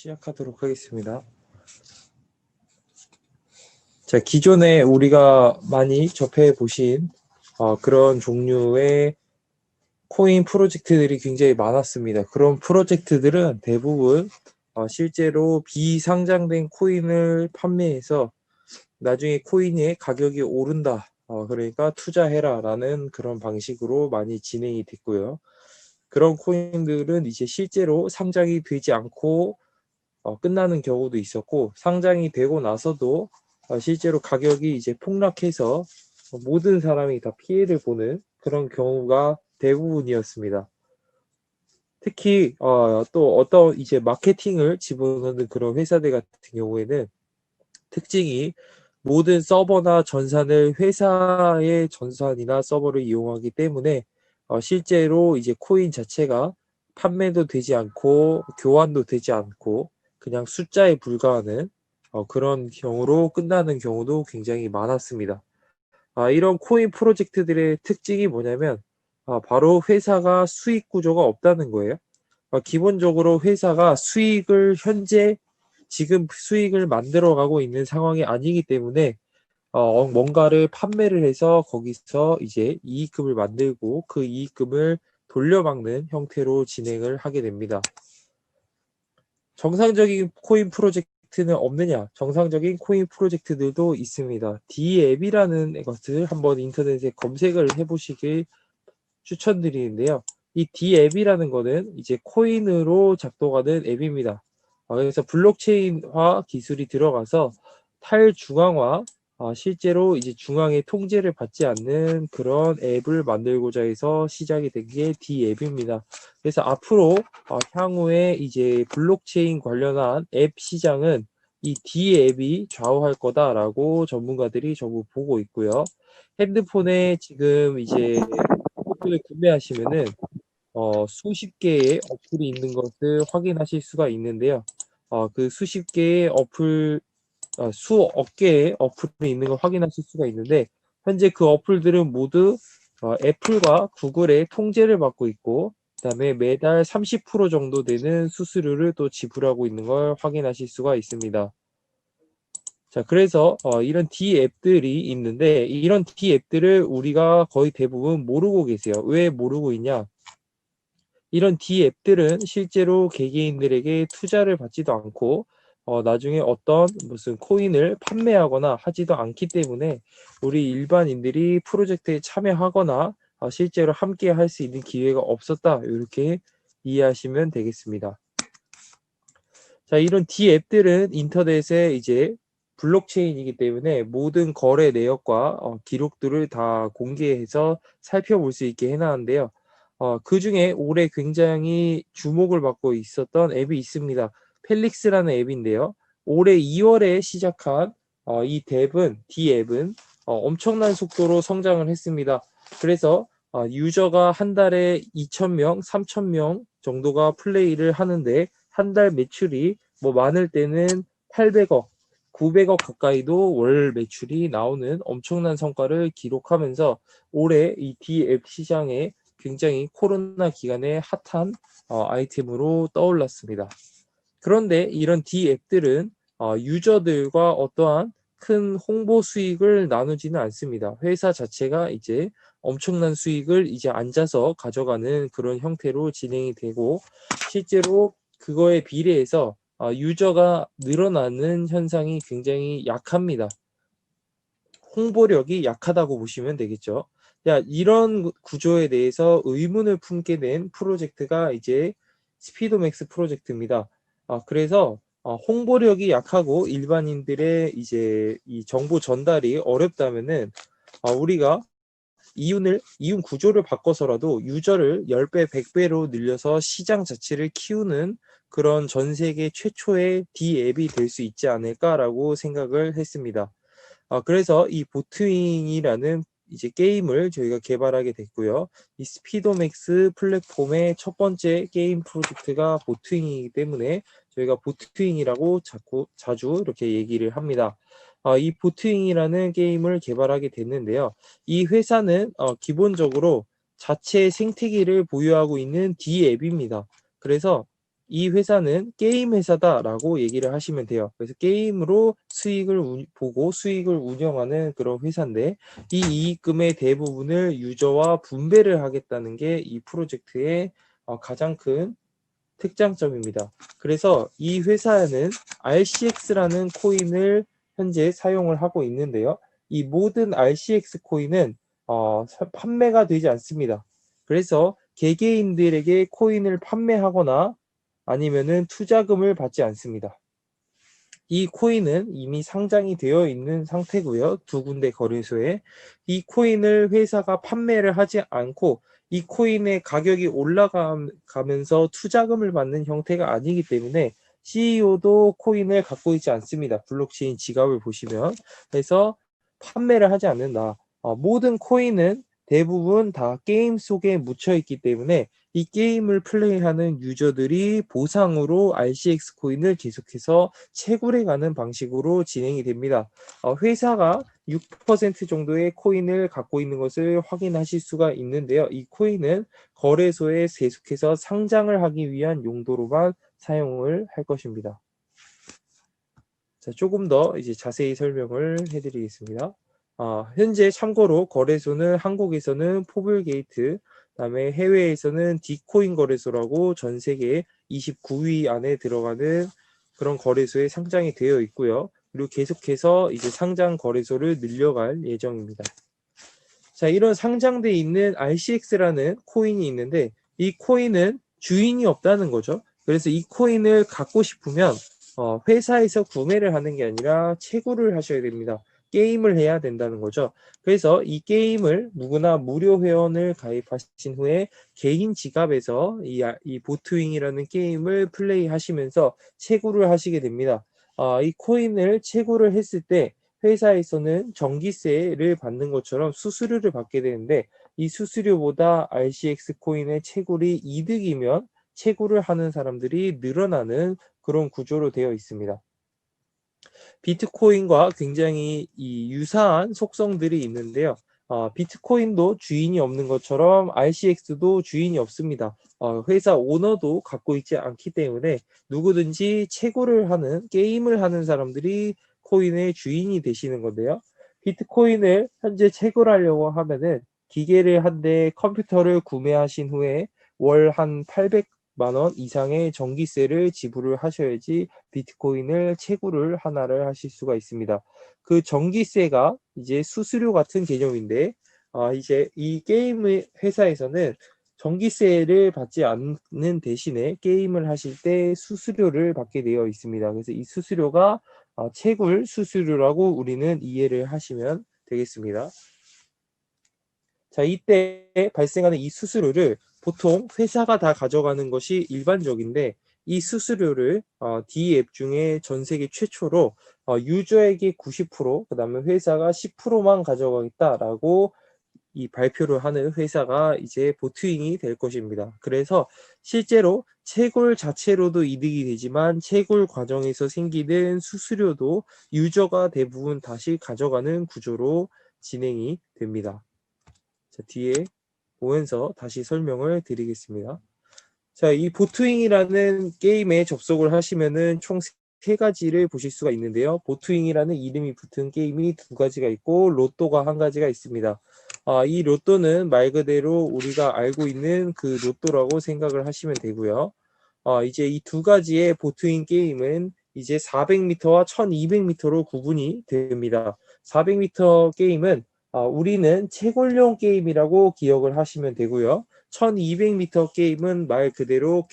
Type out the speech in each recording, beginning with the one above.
시작하도록 하겠습니다. 자, 기존에 우리가 많이 접해 보신 그런 종류의 코인 프로젝트들이 굉장히 많았습니다. 그런 프로젝트들은 대부분 실제로 비상장된 코인을 판매해서 나중에 코인의 가격이 오른다. 그러니까 투자해라 라는 그런 방식으로 많이 진행이 됐고요. 그런 코인들은 이제 실제로 상장이 되지 않고 끝나는 경우도 있었고, 상장이 되고 나서도 실제로 가격이 이제 폭락해서 모든 사람이 다 피해를 보는 그런 경우가 대부분이었습니다. 특히 또 어떤 이제 마케팅을 집어넣는 그런 회사들 같은 경우에는 특징이 모든 서버나 전산을 회사의 전산이나 서버를 이용하기 때문에 실제로 이제 코인 자체가 판매도 되지 않고 교환도 되지 않고 그냥 숫자에 불과하는 그런 경우로 끝나는 경우도 굉장히 많았습니다. 이런 코인 프로젝트들의 특징이 뭐냐면 바로 회사가 수익 구조가 없다는 거예요. 기본적으로 회사가 수익을 현재 지금 수익을 만들어가고 있는 상황이 아니기 때문에 뭔가를 판매를 해서 거기서 이제 이익금을 만들고 그 이익금을 돌려막는 형태로 진행을 하게 됩니다. 정상적인 코인 프로젝트는 없느냐? 정상적인 코인 프로젝트들도 있습니다. D앱이라는 것을 한번 인터넷에 검색을 해보시길 추천드리는데요. 이 D앱이라는 거는 이제 코인으로 작동하는 앱입니다. 그래서 블록체인화 기술이 들어가서 탈중앙화, 실제로 이제 중앙의 통제를 받지 않는 그런 앱을 만들고자 해서 시작이 된 게 D앱입니다. 그래서 앞으로 향후에 이제 블록체인 관련한 앱 시장은 이 D앱이 좌우할 거다라고 전문가들이 전부 보고 있고요. 핸드폰에 지금 이제 핸드폰을 구매하시면은 수십 개의 어플이 있는 것을 확인하실 수가 있는데요. 그 수십 개의 어플, 수억 개의 어플이 있는 걸 확인하실 수가 있는데, 현재 그 어플들은 모두 애플과 구글의 통제를 받고 있고, 그다음에 매달 30% 정도 되는 수수료를 또 지불하고 있는 걸 확인하실 수가 있습니다. 자, 그래서 이런 D 앱들이 있는데, 이런 D 앱들을 우리가 거의 대부분 모르고 계세요. 왜 모르고 있냐? 이런 D 앱들은 실제로 개개인들에게 투자를 받지도 않고 나중에 어떤 무슨 코인을 판매하거나 하지도 않기 때문에 우리 일반인들이 프로젝트에 참여하거나 실제로 함께 할 수 있는 기회가 없었다. 이렇게 이해하시면 되겠습니다. 자, 이런 D 앱들은 인터넷에 이제 블록체인이기 때문에 모든 거래 내역과 기록들을 다 공개해서 살펴볼 수 있게 해놨는데요. 그 중에 올해 굉장히 주목을 받고 있었던 앱이 있습니다. 펠릭스라는 앱인데요. 올해 2월에 시작한 이 D앱은 엄청난 속도로 성장을 했습니다. 그래서 유저가 한 달에 2,000명, 3,000명 정도가 플레이를 하는데 한 달 매출이 뭐 많을 때는 800억, 900억 가까이도 월 매출이 나오는 엄청난 성과를 기록하면서 올해 이 D앱 시장에 굉장히 코로나 기간에 핫한 아이템으로 떠올랐습니다. 그런데 이런 D앱들은 유저들과 어떠한 큰 홍보 수익을 나누지는 않습니다. 회사 자체가 이제 엄청난 수익을 이제 앉아서 가져가는 그런 형태로 진행이 되고 실제로 그거에 비례해서 유저가 늘어나는 현상이 굉장히 약합니다. 홍보력이 약하다고 보시면 되겠죠. 자, 이런 구조에 대해서 의문을 품게 된 프로젝트가 이제 스피도맥스 프로젝트입니다. 그래서 홍보력이 약하고 일반인들의 이제 이 정보 전달이 어렵다면은 우리가 이윤 구조를 바꿔서라도 유저를 10배, 100배로 늘려서 시장 자체를 키우는 그런 전 세계 최초의 D앱이 될 수 있지 않을까라고 생각을 했습니다. 그래서 이 보트윙이라는 이제 게임을 저희가 개발하게 됐고요. 이 스피도맥스 플랫폼의 첫 번째 게임 프로젝트가 보트윙이기 때문에 저희가 보트윙이라고 자주 이렇게 얘기를 합니다. 이 보트윙이라는 게임을 개발하게 됐는데요. 이 회사는 기본적으로 자체 생태계를 보유하고 있는 D앱입니다. 그래서 이 회사는 게임 회사다라고 얘기를 하시면 돼요. 그래서 게임으로 수익을 보고 수익을 운영하는 그런 회사인데 이 이익금의 대부분을 유저와 분배를 하겠다는 게 이 프로젝트의 가장 큰 특장점입니다. 그래서 이 회사는 RCX라는 코인을 현재 사용을 하고 있는데요. 이 모든 RCX 코인은 판매가 되지 않습니다. 그래서 개개인들에게 코인을 판매하거나 아니면은 투자금을 받지 않습니다. 이 코인은 이미 상장이 되어 있는 상태고요. 두 군데 거래소에. 이 코인을 회사가 판매를 하지 않고 이 코인의 가격이 올라가면서 투자금을 받는 형태가 아니기 때문에 CEO도 코인을 갖고 있지 않습니다. 블록체인 지갑을 보시면. 그래서 판매를 하지 않는다. 모든 코인은 대부분 다 게임 속에 묻혀 있기 때문에 이 게임을 플레이하는 유저들이 보상으로 RCX 코인을 계속해서 채굴해가는 방식으로 진행이 됩니다. 회사가 6% 정도의 코인을 갖고 있는 것을 확인하실 수가 있는데요. 이 코인은 거래소에 계속해서 상장을 하기 위한 용도로만 사용을 할 것입니다. 자, 조금 더 이제 자세히 설명을 해드리겠습니다. 현재 참고로 거래소는 한국에서는 포블게이트, 그다음에 해외에서는 디코인 거래소라고 전 세계 29위 안에 들어가는 그런 거래소에 상장이 되어 있고요. 그리고 계속해서 이제 상장 거래소를 늘려갈 예정입니다. 자, 이런 상장돼 있는 RCX라는 코인이 있는데 이 코인은 주인이 없다는 거죠. 그래서 이 코인을 갖고 싶으면 회사에서 구매를 하는 게 아니라 채굴을 하셔야 됩니다. 게임을 해야 된다는 거죠. 그래서 이 게임을 누구나 무료 회원을 가입하신 후에 개인 지갑에서 이 보트윙이라는 게임을 플레이 하시면서 채굴을 하시게 됩니다. 이 코인을 채굴을 했을 때 회사에서는 전기세를 받는 것처럼 수수료를 받게 되는데 이 수수료보다 RCX 코인의 채굴이 이득이면 채굴을 하는 사람들이 늘어나는 그런 구조로 되어 있습니다. 비트코인과 굉장히 유사한 속성들이 있는데요. 비트코인도 주인이 없는 것처럼 RCX도 주인이 없습니다. 회사 오너도 갖고 있지 않기 때문에 누구든지 채굴을 하는 게임을 하는 사람들이 코인의 주인이 되시는 건데요. 비트코인을 현재 채굴하려고 하면은 기계를 한 대 컴퓨터를 구매하신 후에 월 한 800만 원 이상의 전기세를 지불을 하셔야지 비트코인을 채굴을 하나를 하실 수가 있습니다. 그 전기세가 이제 수수료 같은 개념인데 이제 이 게임 회사에서는 전기세를 받지 않는 대신에 게임을 하실 때 수수료를 받게 되어 있습니다. 그래서 이 수수료가 채굴 수수료라고 우리는 이해를 하시면 되겠습니다. 자, 이때 발생하는 이 수수료를 보통 회사가 다 가져가는 것이 일반적인데 이 수수료를 D앱 중에 전 세계 최초로 유저에게 90%, 그다음에 회사가 10%만 가져가겠다라고 이 발표를 하는 회사가 이제 보트윙이 될 것입니다. 그래서 실제로 채굴 자체로도 이득이 되지만 채굴 과정에서 생기는 수수료도 유저가 대부분 다시 가져가는 구조로 진행이 됩니다. 자, 뒤에 보면서 다시 설명을 드리겠습니다. 자, 이 보트윙이라는 게임에 접속을 하시면은 총 세 가지를 보실 수가 있는데요. 보트윙이라는 이름이 붙은 게임이 두 가지가 있고 로또가 한 가지가 있습니다. 이 로또는 말 그대로 우리가 알고 있는 그 로또라고 생각을 하시면 되고요. 이제 이 두 가지의 보트윙 게임은 이제 400m와 1200m로 구분이 됩니다. 400m 게임은 우리는 채굴용 게임이라고 기억을 하시면 되고요. 1200m 게임은 말 그대로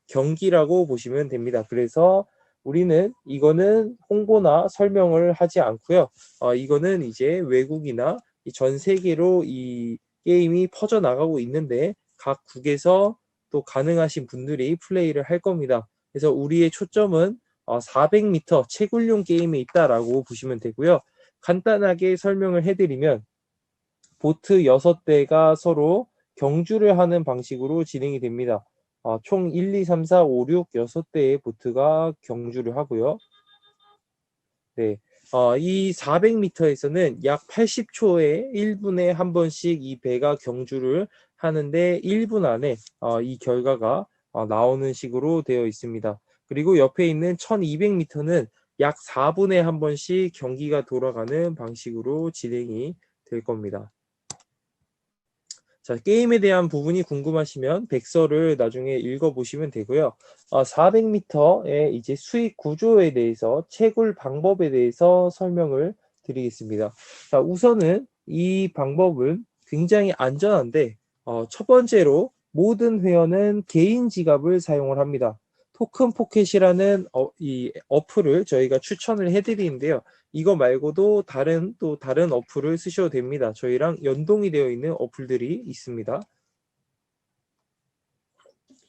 경기라고 보시면 됩니다. 그래서 우리는 이거는 홍보나 설명을 하지 않고요. 이거는 이제 외국이나 전 세계로 이 게임이 퍼져나가고 있는데 각 국에서 또 가능하신 분들이 플레이를 할 겁니다. 그래서 우리의 초점은 400m 채굴용 게임에 있다라고 보시면 되고요. 간단하게 설명을 해드리면 보트 6대가 서로 경주를 하는 방식으로 진행이 됩니다. 총 1, 2, 3, 4, 5, 6, 6대의 보트가 경주를 하고요. 네. 이 400m에서는 약 80초에 1분에 한 번씩 이 배가 경주를 하는데 1분 안에 이 결과가 나오는 식으로 되어 있습니다. 그리고 옆에 있는 1200m는 약 4분에 한 번씩 경기가 돌아가는 방식으로 진행이 될 겁니다. 자, 게임에 대한 부분이 궁금하시면 백서를 나중에 읽어보시면 되고요. 400m의 이제 수익 구조에 대해서 채굴 방법에 대해서 설명을 드리겠습니다. 자, 우선은 이 방법은 굉장히 안전한데 첫 번째로 모든 회원은 개인 지갑을 사용을 합니다. 토큰 포켓이라는 이 어플을 저희가 추천을 해드리는데요. 이거 말고도 또 다른 어플을 쓰셔도 됩니다. 저희랑 연동이 되어 있는 어플들이 있습니다.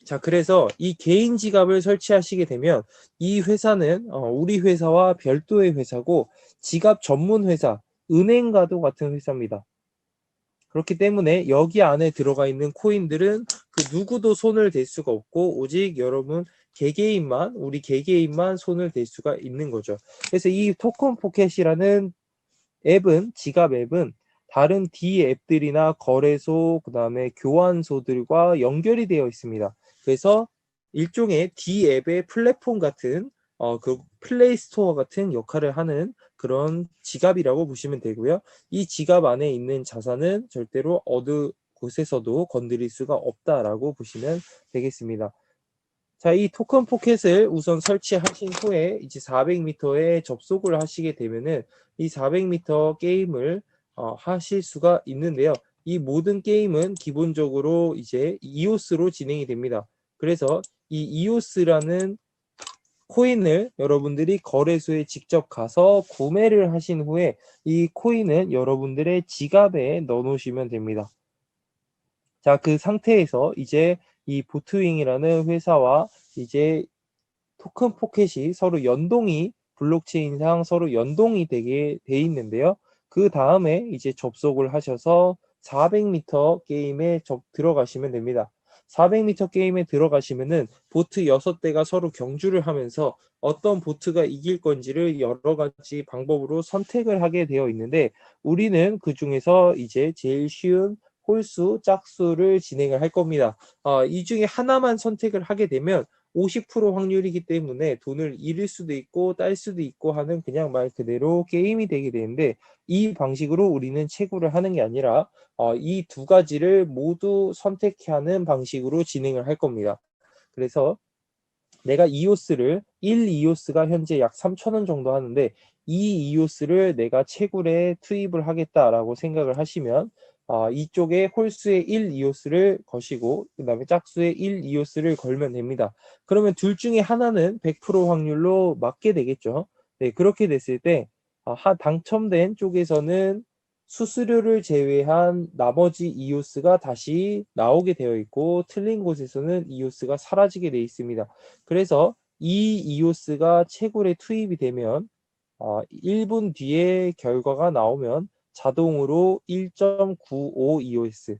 자, 그래서 이 개인 지갑을 설치하시게 되면 이 회사는 우리 회사와 별도의 회사고 지갑 전문 회사, 은행과도 같은 회사입니다. 그렇기 때문에 여기 안에 들어가 있는 코인들은 그 누구도 손을 댈 수가 없고 오직 여러분 우리 개개인만 손을 댈 수가 있는 거죠. 그래서 이 토큰 포켓이라는 지갑 앱은 다른 D 앱들이나 거래소, 그 다음에 교환소들과 연결이 되어 있습니다. 그래서 일종의 D 앱의 플랫폼 같은, 그 플레이 스토어 같은 역할을 하는 그런 지갑이라고 보시면 되고요. 이 지갑 안에 있는 자산은 절대로 어느 곳에서도 건드릴 수가 없다라고 보시면 되겠습니다. 자, 이 토큰 포켓을 우선 설치하신 후에 이제 400m에 접속을 하시게 되면은 이 400m 게임을 하실 수가 있는데요. 이 모든 게임은 기본적으로 이제 이오스로 진행이 됩니다. 그래서 이 이오스라는 코인을 여러분들이 거래소에 직접 가서 구매를 하신 후에 이 코인은 여러분들의 지갑에 넣어 놓으시면 됩니다. 자, 그 상태에서 이제 이 보트윙이라는 회사와 이제 토큰 포켓이 블록체인상 서로 연동이 되게 돼 있는데요. 그 다음에 이제 접속을 하셔서 400m 게임에 들어가시면 됩니다. 400m 게임에 들어가시면은 보트 6대가 서로 경주를 하면서 어떤 보트가 이길 건지를 여러 가지 방법으로 선택을 하게 되어 있는데 우리는 그 중에서 이제 제일 쉬운 홀수, 짝수를 진행을 할 겁니다. 이 중에 하나만 선택을 하게 되면 50% 확률이기 때문에 돈을 잃을 수도 있고 딸 수도 있고 하는 그냥 말 그대로 게임이 되게 되는데 이 방식으로 우리는 채굴을 하는 게 아니라 이 두 가지를 모두 선택해야 하는 방식으로 진행을 할 겁니다. 그래서 내가 이오스를 1 이오스가 현재 약 3,000원 정도 하는데 이 이오스를 내가 채굴에 투입을 하겠다라고 생각을 하시면 이쪽에 홀수의 1 이오스를 거시고 그 다음에 짝수의 1 이오스를 걸면 됩니다. 그러면 둘 중에 하나는 100% 확률로 맞게 되겠죠. 네, 그렇게 됐을 때 당첨된 쪽에서는 수수료를 제외한 나머지 이오스가 다시 나오게 되어 있고 틀린 곳에서는 이오스가 사라지게 되어 있습니다. 그래서 이 이오스가 채굴에 투입이 되면 1분 뒤에 결과가 나오면 자동으로 1.95 이오스가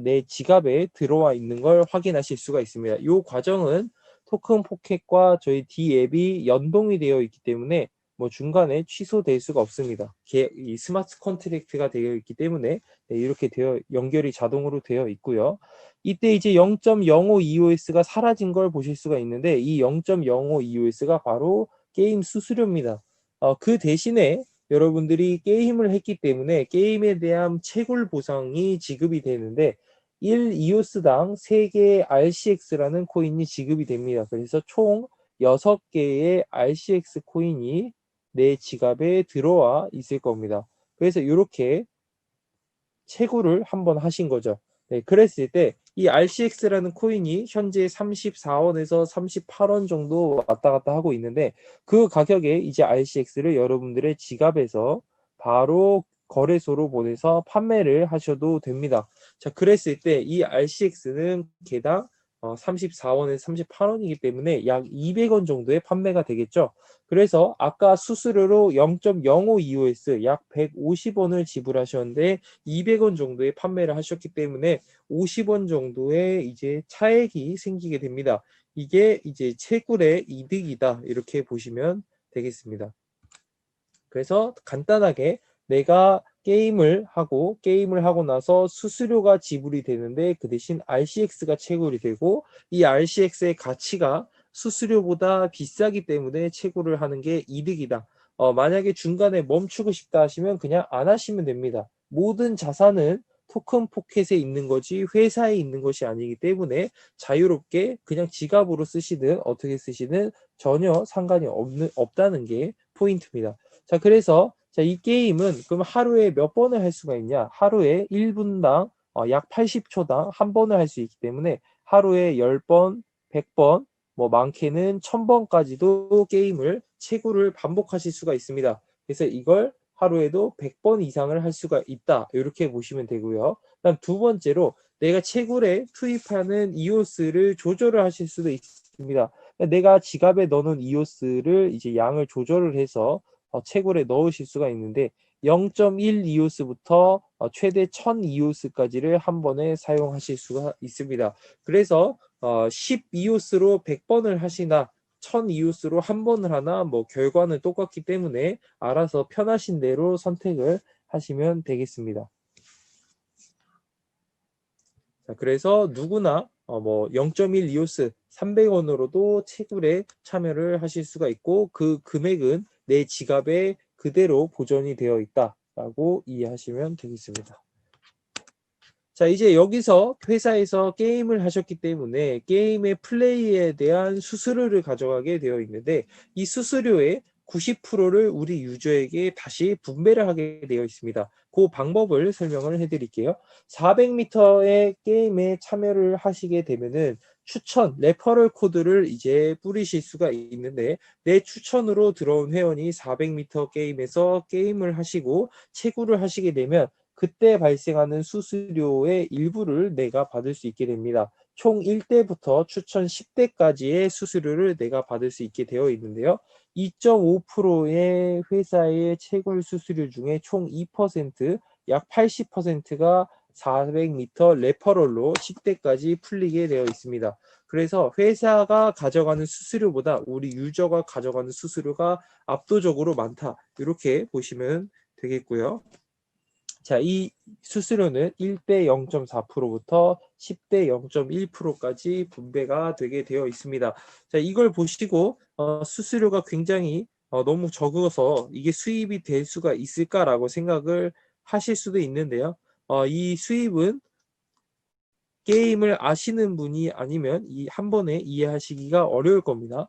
내 지갑에 들어와 있는 걸 확인하실 수가 있습니다. 이 과정은 토큰 포켓과 저희 D 앱이 연동이 되어 있기 때문에 뭐 중간에 취소될 수가 없습니다. 이 스마트 컨트랙트가 되어 있기 때문에 이렇게 연결이 자동으로 되어 있고요. 이때 이제 0.05 EOS가 사라진 걸 보실 수가 있는데 이 0.05 EOS가 바로 게임 수수료입니다. 그 대신에 여러분들이 게임을 했기 때문에 게임에 대한 채굴 보상이 지급이 되는데 1 이오스당 3개의 RCX라는 코인이 지급이 됩니다. 그래서 총 6개의 RCX 코인이 내 지갑에 들어와 있을 겁니다. 그래서 이렇게 채굴을 한번 하신 거죠. 네, 그랬을 때 이 RCX라는 코인이 현재 34원에서 38원 정도 왔다 갔다 하고 있는데 그 가격에 이제 RCX를 여러분들의 지갑에서 바로 거래소로 보내서 판매를 하셔도 됩니다. 자, 그랬을 때 이 RCX는 개당 34원에서 38원이기 때문에 약 200원 정도의 판매가 되겠죠. 그래서 아까 수수료로 0.05 EOS 약 150원을 지불하셨는데 200원 정도의 판매를 하셨기 때문에 50원 정도의 이제 차액이 생기게 됩니다. 이게 이제 채굴의 이득이다. 이렇게 보시면 되겠습니다. 그래서 간단하게 내가 게임을 하고 나서 수수료가 지불이 되는데 그 대신 RCX가 채굴이 되고 이 RCX의 가치가 수수료보다 비싸기 때문에 채굴을 하는 게 이득이다. 만약에 중간에 멈추고 싶다 하시면 그냥 안 하시면 됩니다. 모든 자산은 토큰 포켓에 있는 거지 회사에 있는 것이 아니기 때문에 자유롭게 그냥 지갑으로 쓰시든 어떻게 쓰시든 전혀 상관이 없다는 게 포인트입니다. 자, 그래서 이 게임은 그럼 하루에 몇 번을 할 수가 있냐? 하루에 1분당 약 80초당 한 번을 할 수 있기 때문에 하루에 10번, 100번, 뭐 많게는 1000번까지도 게임을 채굴을 반복하실 수가 있습니다. 그래서 이걸 하루에도 100번 이상을 할 수가 있다. 이렇게 보시면 되고요. 그다음 두 번째로 내가 채굴에 투입하는 이오스를 조절을 하실 수도 있습니다. 내가 지갑에 넣어놓은 이오스를 이제 양을 조절을 해서 채굴에 넣으실 수가 있는데 0.1 이오스부터 최대 1000 이오스까지를 한 번에 사용하실 수가 있습니다. 그래서 10 이오스로 100번을 하시나 1000 이오스로 한 번을 하나 뭐 결과는 똑같기 때문에 알아서 편하신 대로 선택을 하시면 되겠습니다. 자, 그래서 누구나 뭐 0.1 이오스 300원으로도 채굴에 참여를 하실 수가 있고 그 금액은 내 지갑에 그대로 보존이 되어 있다라고 이해하시면 되겠습니다. 자, 이제 여기서 회사에서 게임을 하셨기 때문에 게임의 플레이에 대한 수수료를 가져가게 되어 있는데 이 수수료의 90%를 우리 유저에게 다시 분배를 하게 되어 있습니다. 그 방법을 설명을 해드릴게요. 400m의 게임에 참여를 하시게 되면은 추천, 레퍼럴 코드를 이제 뿌리실 수가 있는데 내 추천으로 들어온 회원이 400m 게임에서 게임을 하시고 채굴을 하시게 되면 그때 발생하는 수수료의 일부를 내가 받을 수 있게 됩니다. 총 1대부터 추천 10대까지의 수수료를 내가 받을 수 있게 되어 있는데요. 2.5%의 회사의 채굴 수수료 중에 총 2%, 약 80%가 400m 레퍼럴로 10대까지 풀리게 되어 있습니다. 그래서 회사가 가져가는 수수료보다 우리 유저가 가져가는 수수료가 압도적으로 많다. 이렇게 보시면 되겠고요. 자, 이 수수료는 1대 0.4%부터 10대 0.1%까지 분배가 되게 되어 있습니다. 자, 이걸 보시고 수수료가 굉장히 너무 적어서 이게 수입이 될 수가 있을까라고 생각을 하실 수도 있는데요. 이 수입은 게임을 아시는 분이 아니면 이 한 번에 이해하시기가 어려울 겁니다.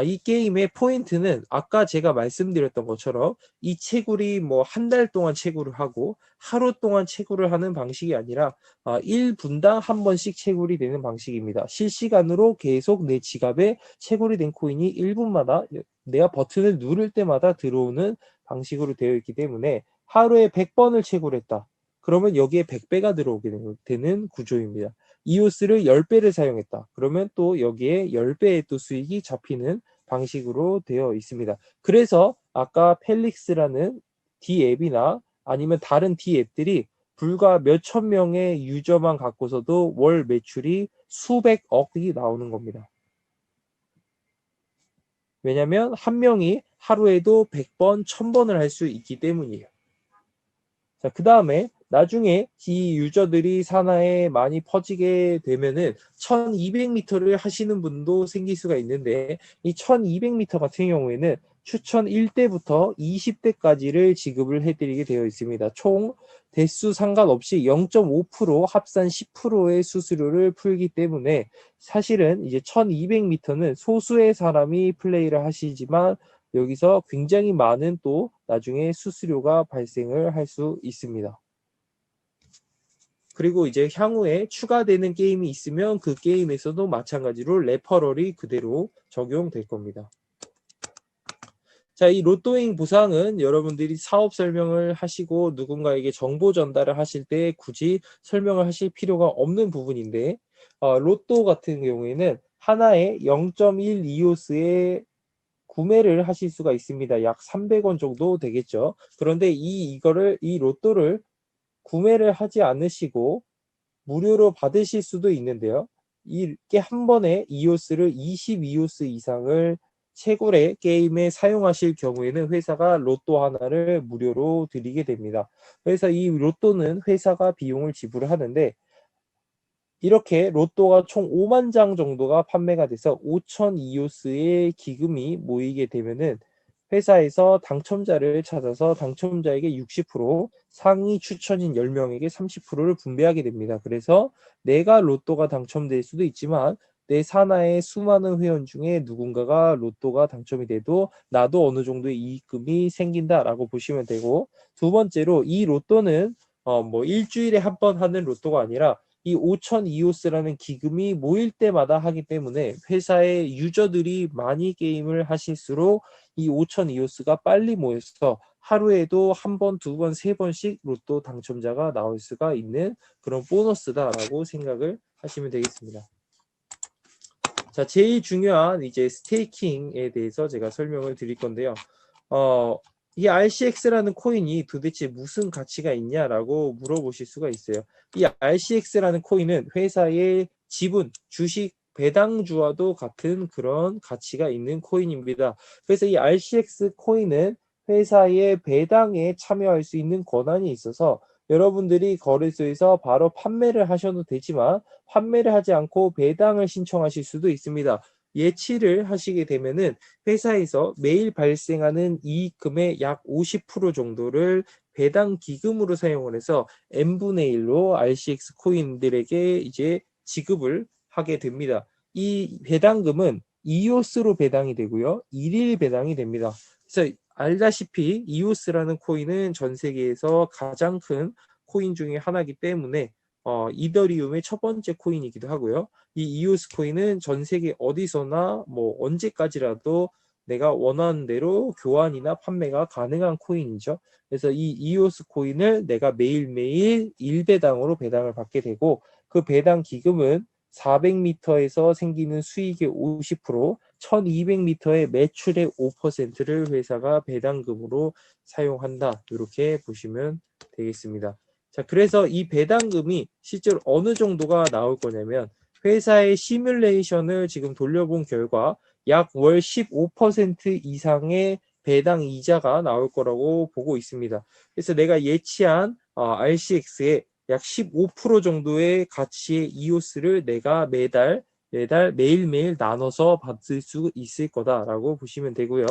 이 게임의 포인트는 아까 제가 말씀드렸던 것처럼 이 채굴이 뭐 한 달 동안 채굴을 하고 하루 동안 채굴을 하는 방식이 아니라 1분당 한 번씩 채굴이 되는 방식입니다. 실시간으로 계속 내 지갑에 채굴이 된 코인이 1분마다 내가 버튼을 누를 때마다 들어오는 방식으로 되어 있기 때문에 하루에 100번을 채굴했다. 그러면 여기에 100배가 들어오게 되는 구조입니다. 이오스를 10배를 사용했다. 그러면 또 여기에 10배의 또 수익이 잡히는 방식으로 되어 있습니다. 그래서 아까 펠릭스라는 D 앱이나 아니면 다른 D 앱들이 불과 몇천 명의 유저만 갖고서도 월 매출이 수백억이 나오는 겁니다. 왜냐하면 한 명이 하루에도 100번, 1000번을 할 수 있기 때문이에요. 자, 그 다음에 나중에 이 유저들이 산하에 많이 퍼지게 되면은 1200m를 하시는 분도 생길 수가 있는데 이 1200m 같은 경우에는 추천 1대부터 20대까지를 지급을 해드리게 되어 있습니다. 총 대수 상관없이 0.5% 합산 10%의 수수료를 풀기 때문에 사실은 이제 1200m는 소수의 사람이 플레이를 하시지만 여기서 굉장히 많은 또 나중에 수수료가 발생을 할 수 있습니다. 그리고 이제 향후에 추가되는 게임이 있으면 그 게임에서도 마찬가지로 레퍼럴이 그대로 적용될 겁니다. 자, 이 로또잉 보상은 여러분들이 사업 설명을 하시고 누군가에게 정보 전달을 하실 때 굳이 설명을 하실 필요가 없는 부분인데 로또 같은 경우에는 하나에 0.1 이오스의 구매를 하실 수가 있습니다. 약 300원 정도 되겠죠. 그런데 이 로또를 구매를 하지 않으시고 무료로 받으실 수도 있는데요. 이게 한 번에 이오스를 20 이오스 이상을 채굴의 게임에 사용하실 경우에는 회사가 로또 하나를 무료로 드리게 됩니다. 그래서 이 로또는 회사가 비용을 지불하는데 이렇게 로또가 총 5만 장 정도가 판매가 돼서 5천 이오스의 기금이 모이게 되면은 회사에서 당첨자를 찾아서 당첨자에게 60%, 상위 추천인 10명에게 30%를 분배하게 됩니다. 그래서 내가 로또가 당첨될 수도 있지만 내 산하의 수많은 회원 중에 누군가가 로또가 당첨이 돼도 나도 어느 정도의 이익금이 생긴다라고 보시면 되고, 두 번째로 이 로또는 뭐 일주일에 한 번 하는 로또가 아니라 이 5천 이오스라는 기금이 모일 때마다 하기 때문에 회사의 유저들이 많이 게임을 하실수록 이 5천 이오스가 빨리 모여서 하루에도 한 번, 두 번, 세 번씩 로또 당첨자가 나올 수가 있는 그런 보너스다라고 생각을 하시면 되겠습니다. 자, 제일 중요한 이제 스테이킹에 대해서 제가 설명을 드릴 건데요. 이 RCX라는 코인이 도대체 무슨 가치가 있냐라고 물어보실 수가 있어요. 이 RCX라는 코인은 회사의 지분, 주식 배당주와도 같은 그런 가치가 있는 코인입니다. 그래서 이 RCX 코인은 회사의 배당에 참여할 수 있는 권한이 있어서 여러분들이 거래소에서 바로 판매를 하셔도 되지만 판매를 하지 않고 배당을 신청하실 수도 있습니다. 예치를 하시게 되면은 회사에서 매일 발생하는 이익금의 약 50% 정도를 배당 기금으로 사용을 해서 n분의 1로 RCX 코인들에게 이제 지급을 하게 됩니다. 이 배당금은 이오스로 배당이 되고요. 일일 배당이 됩니다. 그래서 알다시피 이오스라는 코인은 전 세계에서 가장 큰 코인 중에 하나이기 때문에 이더리움의 첫 번째 코인이기도 하고요. 이 이오스 코인은 전 세계 어디서나 뭐 언제까지라도 내가 원하는 대로 교환이나 판매가 가능한 코인이죠. 그래서 이 이오스 코인을 내가 매일매일 1배당으로 배당을 받게 되고 그 배당 기금은 400m에서 생기는 수익의 50%, 1200m의 매출의 5%를 회사가 배당금으로 사용한다. 이렇게 보시면 되겠습니다. 자, 그래서 이 배당금이 실제로 어느 정도가 나올 거냐면 회사의 시뮬레이션을 지금 돌려본 결과 약 월 15% 이상의 배당 이자가 나올 거라고 보고 있습니다. 그래서 내가 예치한 RCX의 약 15% 정도의 가치의 이오스를 내가 매달 매일매일 나눠서 받을 수 있을 거다라고 보시면 되고요.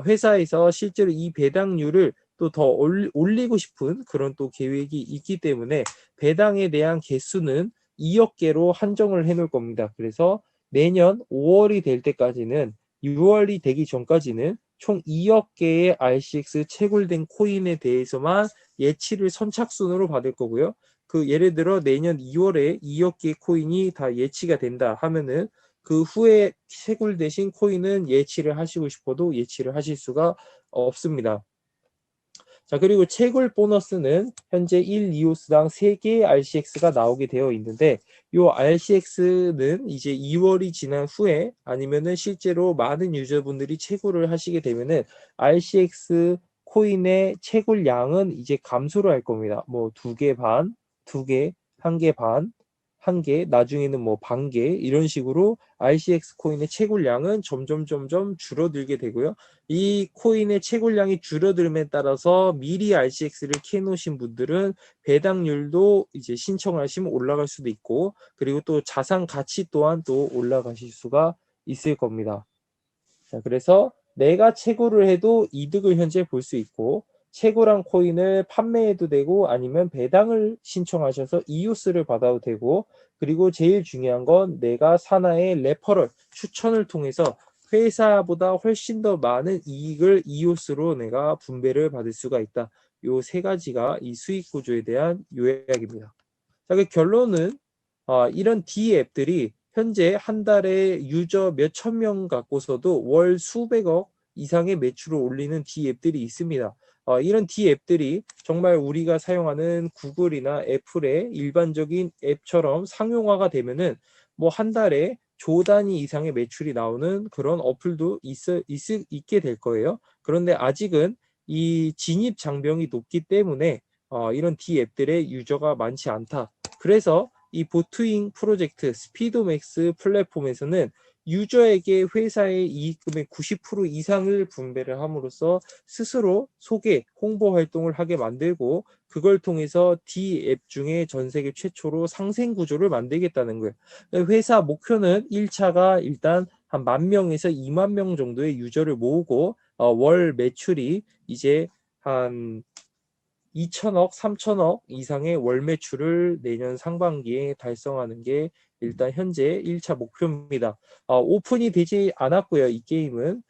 회사에서 실제로 이 배당률을 또 더 올리고 싶은 그런 또 계획이 있기 때문에 배당에 대한 개수는 2억 개로 한정을 해놓을 겁니다. 그래서 내년 5월이 될 때까지는 6월이 되기 전까지는 총 2억 개의 RCX 채굴된 코인에 대해서만 예치를 선착순으로 받을 거고요. 그 예를 들어 내년 2월에 2억 개의 코인이 다 예치가 된다 하면은 그 후에 채굴되신 코인은 예치를 하시고 싶어도 예치를 하실 수가 없습니다. 자, 그리고 채굴 보너스는 현재 1 이오스당 3개의 RCX가 나오게 되어 있는데 이 RCX는 이제 2월이 지난 후에 아니면은 실제로 많은 유저분들이 채굴을 하시게 되면은 RCX 코인의 채굴량은 이제 감소를 할 겁니다. 뭐 2개 반, 2개, 1개 반, 1개, 나중에는 뭐 반 개 이런 식으로 RCX 코인의 채굴량은 점점 줄어들게 되고요. 이 코인의 채굴량이 줄어들음에 따라서 미리 RCX를 캐놓으신 분들은 배당률도 이제 신청하시면 올라갈 수도 있고 그리고 또 자산 가치 또한 또 올라가실 수가 있을 겁니다. 자, 그래서 내가 채굴을 해도 이득을 현재 볼 수 있고 채굴한 코인을 판매해도 되고 아니면 배당을 신청하셔서 이오스를 받아도 되고 그리고 제일 중요한 건 내가 산하의 레퍼럴 추천을 통해서 회사보다 훨씬 더 많은 이익을 이오스로 내가 분배를 받을 수가 있다. 요 세 가지가 이 수익 구조에 대한 요약입니다. 자, 그 결론은 이런 D 앱들이 현재 한 달에 유저 몇천 명 갖고서도 월 수백억 이상의 매출을 올리는 D 앱들이 있습니다. 이런 D 앱들이 정말 우리가 사용하는 구글이나 애플의 일반적인 앱처럼 상용화가 되면은 뭐 한 달에 조 단위 이상의 매출이 나오는 그런 어플도 있게 될 거예요. 그런데 아직은 이 진입 장벽이 높기 때문에 이런 D 앱들의 유저가 많지 않다. 그래서 이 보트윙 프로젝트 스피도맥스 플랫폼에서는 유저에게 회사의 이익금의 90% 이상을 분배를 함으로써 스스로 소개, 홍보 활동을 하게 만들고 그걸 통해서 D 앱 중에 전 세계 최초로 상생 구조를 만들겠다는 거예요. 회사 목표는 1차가 일단 한 10,000명에서 20,000명 정도의 유저를 모으고 월 매출이 이제 한 2천억, 3천억 이상의 월 매출을 내년 상반기에 달성하는 게 일단 현재 1차 목표입니다. 오픈이 되지 않았고요. 이 게임은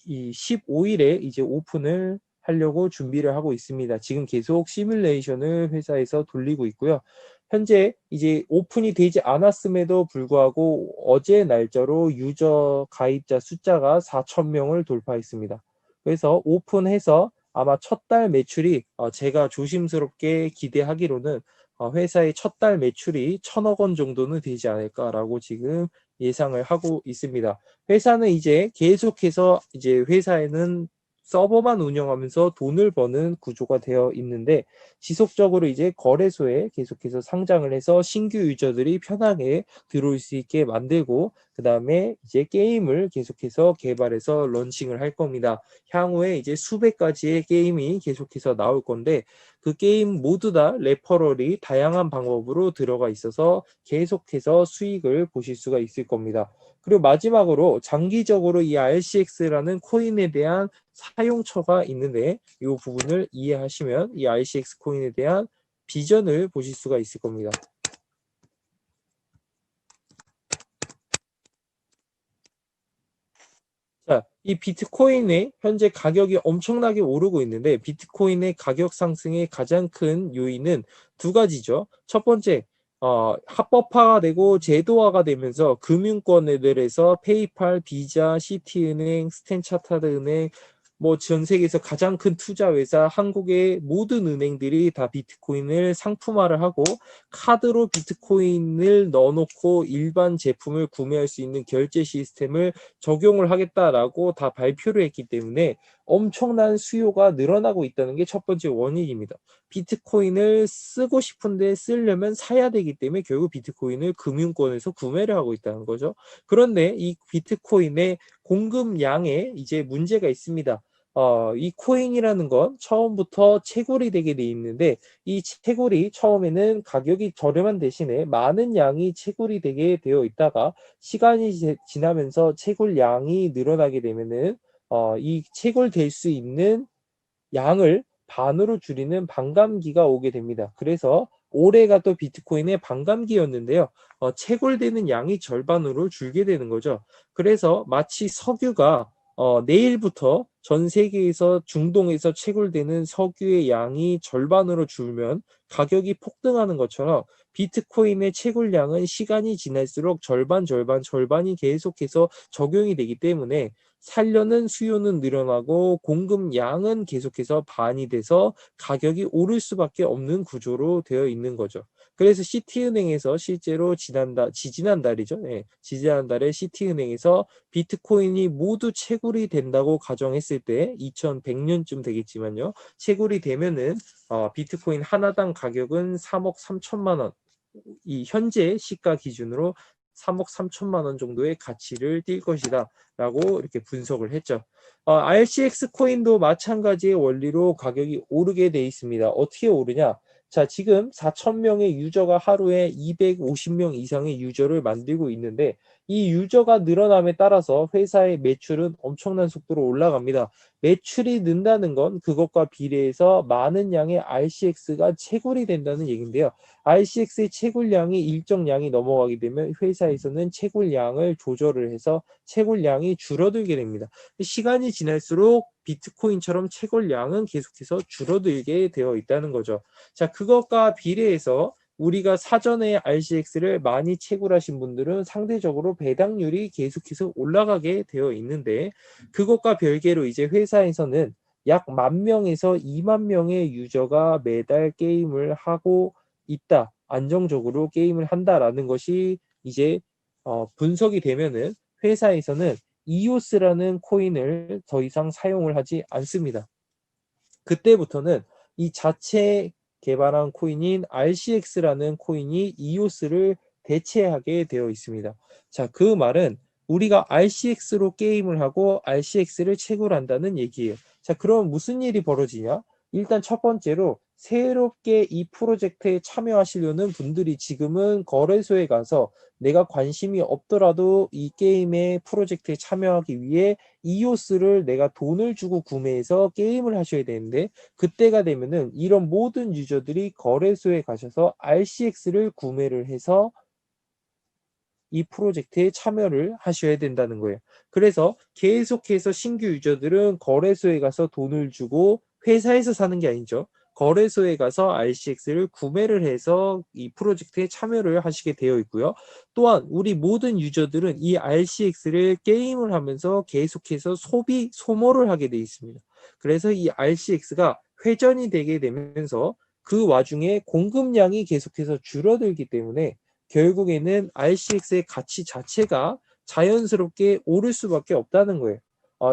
이 15일에 이제 오픈을 하려고 준비를 하고 있습니다. 지금 계속 시뮬레이션을 회사에서 돌리고 있고요. 현재 이제 오픈이 되지 않았음에도 불구하고 어제 날짜로 유저 가입자 숫자가 4,000명을 돌파했습니다. 그래서 오픈해서 아마 첫 달 매출이 제가 조심스럽게 기대하기로는 회사의 첫 달 매출이 1,000억 원 정도는 되지 않을까라고 지금 예상을 하고 있습니다. 회사는 이제 계속해서 이제 회사에는 서버만 운영하면서 돈을 버는 구조가 되어 있는데 지속적으로 이제 거래소에 계속해서 상장을 해서 신규 유저들이 편하게 들어올 수 있게 만들고 그 다음에 이제 게임을 계속해서 개발해서 런칭을 할 겁니다. 향후에 이제 수백 가지의 게임이 계속해서 나올 건데 그 게임 모두 다 레퍼럴이 다양한 방법으로 들어가 있어서 계속해서 수익을 보실 수가 있을 겁니다. 그리고 마지막으로 장기적으로 이 RCX라는 코인에 대한 사용처가 있는데 이 부분을 이해하시면 이 RCX 코인에 대한 비전을 보실 수가 있을 겁니다. 자, 이 비트코인의 현재 가격이 엄청나게 오르고 있는데 비트코인의 가격 상승의 가장 큰 요인은 두 가지죠. 첫 번째, 합법화가 되고 제도화가 되면서 금융권 애들에서 페이팔, 비자, 시티은행, 스탠차타드은행 뭐 전 세계에서 가장 큰 투자 회사 한국의 모든 은행들이 다 비트코인을 상품화를 하고 카드로 비트코인을 넣어놓고 일반 제품을 구매할 수 있는 결제 시스템을 적용을 하겠다라고 다 발표를 했기 때문에 엄청난 수요가 늘어나고 있다는 게 첫 번째 원인입니다. 비트코인을 쓰고 싶은데 쓰려면 사야 되기 때문에 결국 비트코인을 금융권에서 구매를 하고 있다는 거죠. 그런데 이 비트코인의 공급량에 이제 문제가 있습니다. 이 코인이라는 건 처음부터 채굴이 되게 돼 있는데 이 채굴이 처음에는 가격이 저렴한 대신에 많은 양이 채굴이 되게 되어 있다가 시간이 지나면서 채굴량이 늘어나게 되면은 이 채굴될 수 있는 양을 반으로 줄이는 반감기가 오게 됩니다. 그래서 올해가 또 비트코인의 반감기였는데요. 채굴되는 양이 절반으로 줄게 되는 거죠. 그래서 마치 석유가 내일부터 전 세계에서 중동에서 채굴되는 석유의 양이 절반으로 줄면 가격이 폭등하는 것처럼 비트코인의 채굴량은 시간이 지날수록 절반이 계속해서 적용이 되기 때문에 살려는 수요는 늘어나고 공급량은 계속해서 반이 돼서 가격이 오를 수밖에 없는 구조로 되어 있는 거죠. 그래서 시티은행에서 실제로 지지난달이죠. 네, 지지난달에 시티은행에서 비트코인이 모두 채굴이 된다고 가정했을 때 2100년쯤 되겠지만요. 채굴이 되면은 비트코인 하나당 가격은 3억 3천만 원. 이 현재 시가 기준으로 3억 3천만 원 정도의 가치를 띌 것이다 라고 이렇게 분석을 했죠. RCX 코인도 마찬가지의 원리로 가격이 오르게 돼 있습니다. 어떻게 오르냐? 자, 지금 4,000명의 유저가 하루에 250명 이상의 유저를 만들고 있는데 이 유저가 늘어남에 따라서 회사의 매출은 엄청난 속도로 올라갑니다. 매출이 는다는 건 그것과 비례해서 많은 양의 RCX가 채굴이 된다는 얘기인데요. RCX의 채굴량이 일정량이 넘어가게 되면 회사에서는 채굴량을 조절을 해서 채굴량이 줄어들게 됩니다. 시간이 지날수록 비트코인처럼 채굴량은 계속해서 줄어들게 되어 있다는 거죠. 자, 그것과 비례해서 우리가 사전에 RCX를 많이 채굴하신 분들은 상대적으로 배당률이 계속해서 올라가게 되어 있는데 그것과 별개로 이제 회사에서는 약 10,000명에서 20,000명의 유저가 매달 게임을 하고 있다. 안정적으로 게임을 한다라는 것이 이제 분석이 되면은 회사에서는 이오스라는 코인을 더 이상 사용을 하지 않습니다. 그때부터는 이 자체 개발한 코인인 RCX라는 코인이 이오스를 대체하게 되어 있습니다. 자, 그 말은 우리가 RCX로 게임을 하고 RCX를 채굴한다는 얘기예요. 자, 그럼 무슨 일이 벌어지냐? 일단 첫 번째로 새롭게 이 프로젝트에 참여하시려는 분들이 지금은 거래소에 가서 내가 관심이 없더라도 이 게임의 프로젝트에 참여하기 위해 이오스를 내가 돈을 주고 구매해서 게임을 하셔야 되는데, 그때가 되면은 이런 모든 유저들이 거래소에 가셔서 RCX를 구매를 해서 이 프로젝트에 참여를 하셔야 된다는 거예요. 그래서 계속해서 신규 유저들은 거래소에 가서 돈을 주고, 회사에서 사는 게 아니죠. 거래소에 가서 RCX를 구매를 해서 이 프로젝트에 참여를 하시게 되어 있고요. 또한 우리 모든 유저들은 이 RCX를 게임을 하면서 계속해서 소모를 하게 되어 있습니다. 그래서 이 RCX가 회전이 되게 되면서 그 와중에 공급량이 계속해서 줄어들기 때문에 결국에는 RCX의 가치 자체가 자연스럽게 오를 수밖에 없다는 거예요.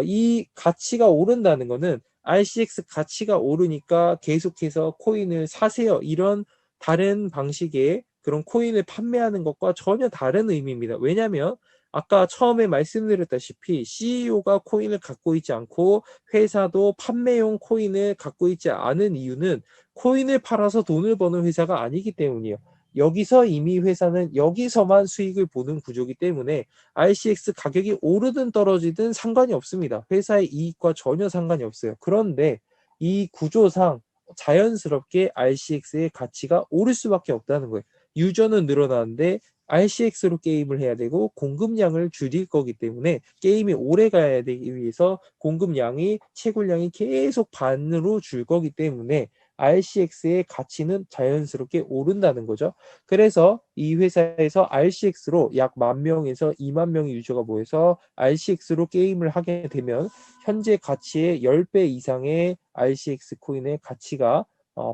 이 가치가 오른다는 거는 RCX 가치가 오르니까 계속해서 코인을 사세요, 이런 다른 방식의 그런 코인을 판매하는 것과 전혀 다른 의미입니다. 왜냐하면 아까 처음에 말씀드렸다시피 CEO가 코인을 갖고 있지 않고 회사도 판매용 코인을 갖고 있지 않은 이유는 코인을 팔아서 돈을 버는 회사가 아니기 때문이에요. 여기서 이미 회사는 여기서만 수익을 보는 구조이기 때문에 RCX 가격이 오르든 떨어지든 상관이 없습니다. 회사의 이익과 전혀 상관이 없어요. 그런데 이 구조상 자연스럽게 RCX의 가치가 오를 수밖에 없다는 거예요. 유저는 늘어나는데 RCX로 게임을 해야 되고 공급량을 줄일 거기 때문에 게임이 오래 가야 되기 위해서 공급량이, 채굴량이 계속 반으로 줄 거기 때문에 RCX의 가치는 자연스럽게 오른다는 거죠. 그래서 이 회사에서 RCX로 약 10,000명에서 20,000명의 유저가 모여서 RCX로 게임을 하게 되면 현재 가치의 10배 이상의 RCX 코인의 가치가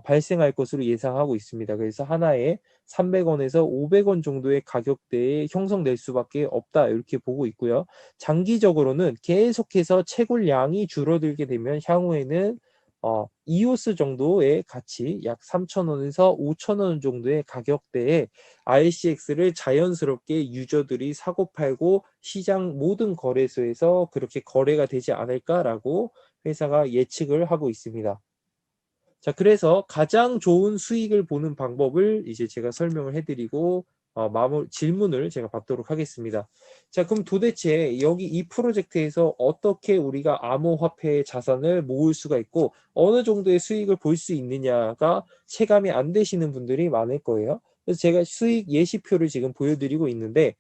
발생할 것으로 예상하고 있습니다. 그래서 하나에 300원에서 500원 정도의 가격대에 형성될 수밖에 없다, 이렇게 보고 있고요. 장기적으로는 계속해서 채굴량이 줄어들게 되면 향후에는 이오스 정도의 가치, 약 3,000원에서 5,000원 정도의 가격대에 RCX를 자연스럽게 유저들이 사고 팔고 시장 모든 거래소에서 그렇게 거래가 되지 않을까라고 회사가 예측을 하고 있습니다. 자, 그래서 가장 좋은 수익을 보는 방법을 이제 제가 설명을 해드리고 질문을 제가 받도록 하겠습니다. 자, 그럼 도대체 여기 이 프로젝트에서 어떻게 우리가 암호화폐 자산을 모을 수가 있고 어느 정도의 수익을 볼 수 있느냐가 체감이 안 되시는 분들이 많을 거예요. 그래서 제가 수익 예시표를 지금 보여드리고 있는데,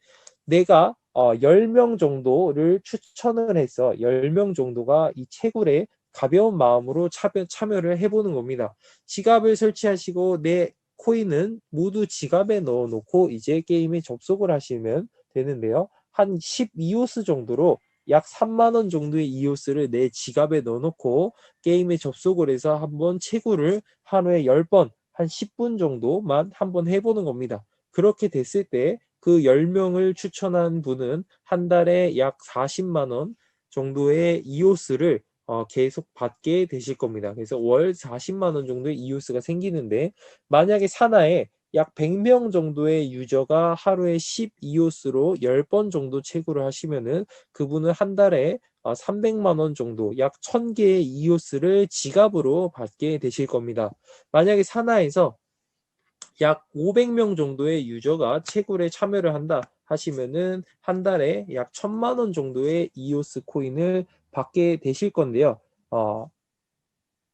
내가 10명 정도를 추천을 해서 10명 정도가 이 채굴에 가벼운 마음으로 참여를 해보는 겁니다. 지갑을 설치하시고 내 코인은 모두 지갑에 넣어놓고 이제 게임에 접속을 하시면 되는데요. 한 12오스 정도로 약 3만 원 정도의 이오스를 내 지갑에 넣어놓고 게임에 접속을 해서 한번 채굴을 하루에 10번, 한 10분 정도만 한번 해보는 겁니다. 그렇게 됐을 때 그 10명을 추천한 분은 한 달에 약 40만 원 정도의 이오스를 계속 받게 되실 겁니다. 그래서 월 40만 원 정도의 이오스가 생기는데, 만약에 사나에 약 100명 정도의 유저가 하루에 12오스로 10번 정도 채굴을 하시면은 그분은 한 달에 300만 원 정도, 약 1000개의 이오스를 지갑으로 받게 되실 겁니다. 만약에 사나에서 약 500명 정도의 유저가 채굴에 참여를 한다 하시면은 한 달에 약 1,000만 원 정도의 이오스 코인을 받게 되실 건데요.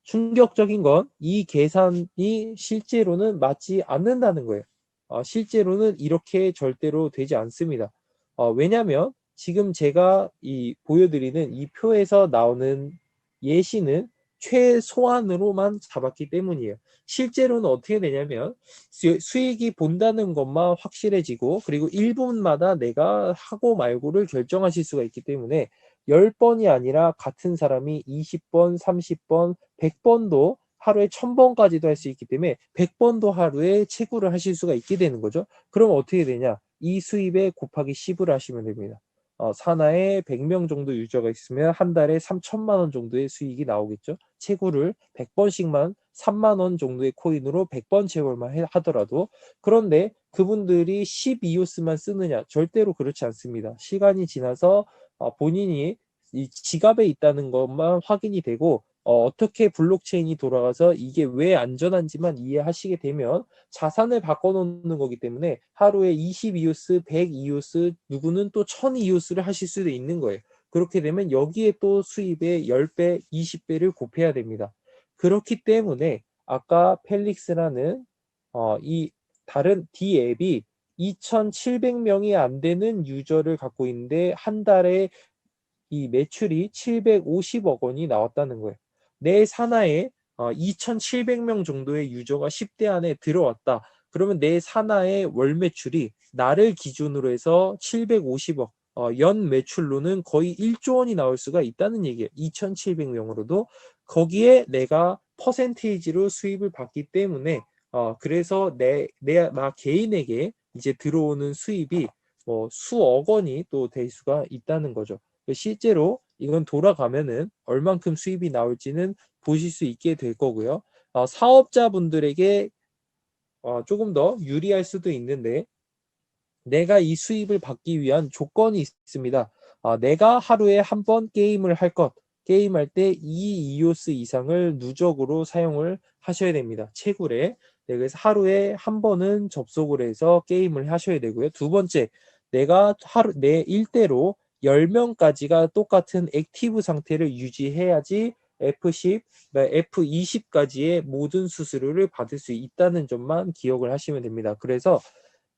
충격적인 건 이 계산이 실제로는 맞지 않는다는 거예요. 실제로는 이렇게 절대로 되지 않습니다. 왜냐하면 지금 제가 보여드리는 이 표에서 나오는 예시는 최소한으로만 잡았기 때문이에요. 실제로는 어떻게 되냐면 수익이 본다는 것만 확실해지고, 그리고 1분마다 내가 하고 말고를 결정하실 수가 있기 때문에 10번이 아니라 같은 사람이 20번, 30번, 100번도 하루에 1000번까지도 할 수 있기 때문에 100번도 하루에 채굴을 하실 수가 있게 되는 거죠. 그럼 어떻게 되냐? 이 수입에 곱하기 10을 하시면 됩니다. 사나에 100명 정도 유저가 있으면 한 달에 3천만 원 정도의 수익이 나오겠죠. 채굴을 100번씩만 3만 원 정도의 코인으로 100번 채굴만 하더라도. 그런데 그분들이 12이오스만 쓰느냐? 절대로 그렇지 않습니다. 시간이 지나서 본인이 이 지갑에 있다는 것만 확인이 되고 어떻게 블록체인이 돌아가서 이게 왜 안전한지만 이해하시게 되면 자산을 바꿔놓는 거기 때문에 하루에 20이오스, 100이오스, 누구는 또 1000이오스를 하실 수도 있는 거예요. 그렇게 되면 여기에 또 수입의 10배, 20배를 곱해야 됩니다. 그렇기 때문에 아까 펠릭스라는 이 다른 D 앱이 2,700명이 안 되는 유저를 갖고 있는데 한 달에 이 매출이 750억 원이 나왔다는 거예요. 내 산하에 2,700명 정도의 유저가 10대 안에 들어왔다. 그러면 내 산하의 월 매출이 나를 기준으로 해서 750억, 연 매출로는 거의 1조 원이 나올 수가 있다는 얘기예요. 2,700명으로도 거기에 내가 퍼센테이지로 수입을 받기 때문에 그래서 나 개인에게 이제 들어오는 수입이 뭐 수억 원이 또 될 수가 있다는 거죠. 실제로 이건 돌아가면은 얼만큼 수입이 나올지는 보실 수 있게 될 거고요. 사업자분들에게 조금 더 유리할 수도 있는데 내가 이 수입을 받기 위한 조건이 있습니다. 내가 하루에 한 번 게임을 할 것, 게임할 때 2이오스 이상을 누적으로 사용을 하셔야 됩니다. 채굴에. 네, 그래서 하루에 한 번은 접속을 해서 게임을 하셔야 되고요. 두 번째, 내가 내 일대로 10명까지가 똑같은 액티브 상태를 유지해야지 F10, F20까지의 모든 수수료를 받을 수 있다는 점만 기억을 하시면 됩니다. 그래서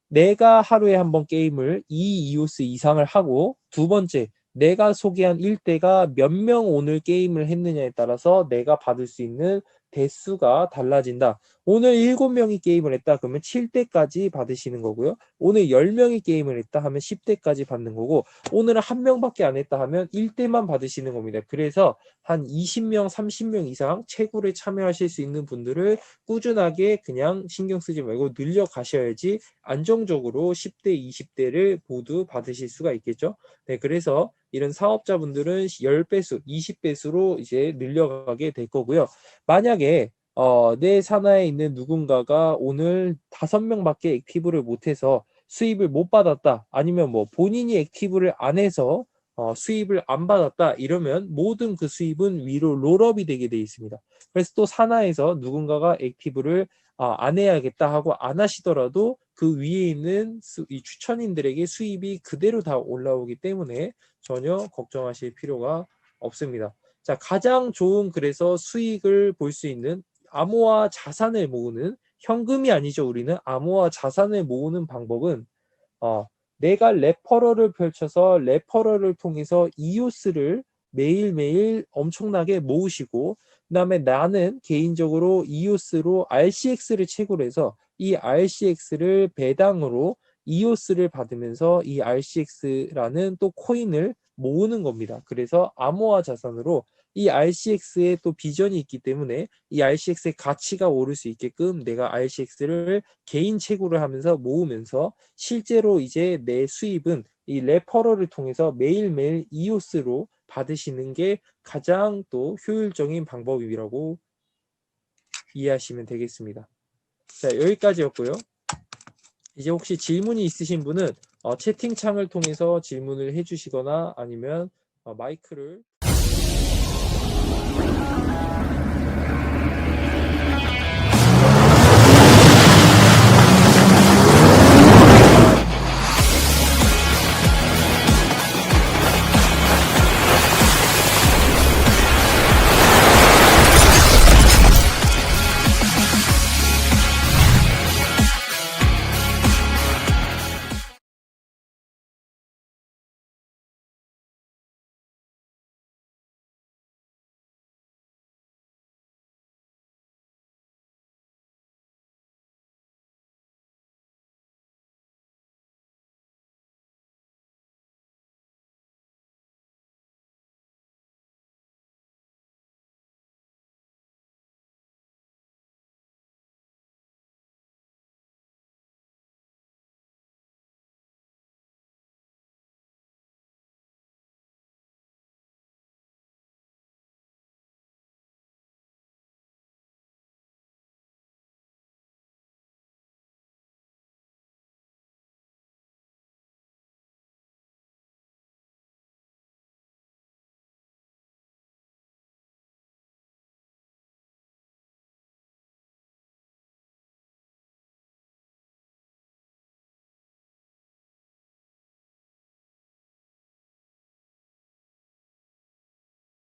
내가 하루에 한 번 게임을 2이오스 이상을 하고 두 번째, 내가 소개한 1대가 몇 명 오늘 게임을 했느냐에 따라서 내가 받을 수 있는 대수가 달라진다. 오늘 7명이 게임을 했다. 그러면 7대까지 받으시는 거고요. 오늘 10명이 게임을 했다 하면 10대까지 받는 거고 오늘은 한 명밖에 안 했다 하면 1대만 받으시는 겁니다. 그래서 한 20명, 30명 이상 채굴에 참여하실 수 있는 분들을 꾸준하게 그냥 신경 쓰지 말고 늘려 가셔야지 안정적으로 10대, 20대를 모두 받으실 수가 있겠죠. 네, 그래서 이런 사업자분들은 10배수, 20배수로 이제 늘려가게 될 거고요. 만약에 내 산하에 있는 누군가가 오늘 5명밖에 액티브를 못해서 수입을 못 받았다. 아니면 뭐 본인이 액티브를 안 해서 수입을 안 받았다. 이러면 모든 그 수입은 위로 롤업이 되게 돼 있습니다. 그래서 또 산하에서 누군가가 액티브를 안 해야겠다 하고 안 하시더라도 그 위에 있는 이 추천인들에게 수입이 그대로 다 올라오기 때문에 전혀 걱정하실 필요가 없습니다. 자, 가장 좋은 그래서 수익을 볼 수 있는 암호화 자산을 모으는 현금이 아니죠. 우리는 암호화 자산을 모으는 방법은 어, 내가 레퍼럴을 펼쳐서 레퍼럴을 통해서 이오스를 매일매일 엄청나게 모으시고 그다음에 나는 개인적으로 이오스로 RCX를 채굴해서 이 RCX를 배당으로 이오스를 받으면서 이 RCX라는 또 코인을 모으는 겁니다. 그래서 암호화 자산으로 이 RCX에 또 비전이 있기 때문에 이 RCX의 가치가 오를 수 있게끔 내가 RCX를 개인 채굴을 하면서 모으면서 실제로 이제 내 수입은 이 레퍼럴을 통해서 매일매일 이오스로 받으시는 게 가장 또 효율적인 방법이라고 이해하시면 되겠습니다. 자, 여기까지였고요. 이제 혹시 질문이 있으신 분은 채팅창을 통해서 질문을 해주시거나 아니면 마이크를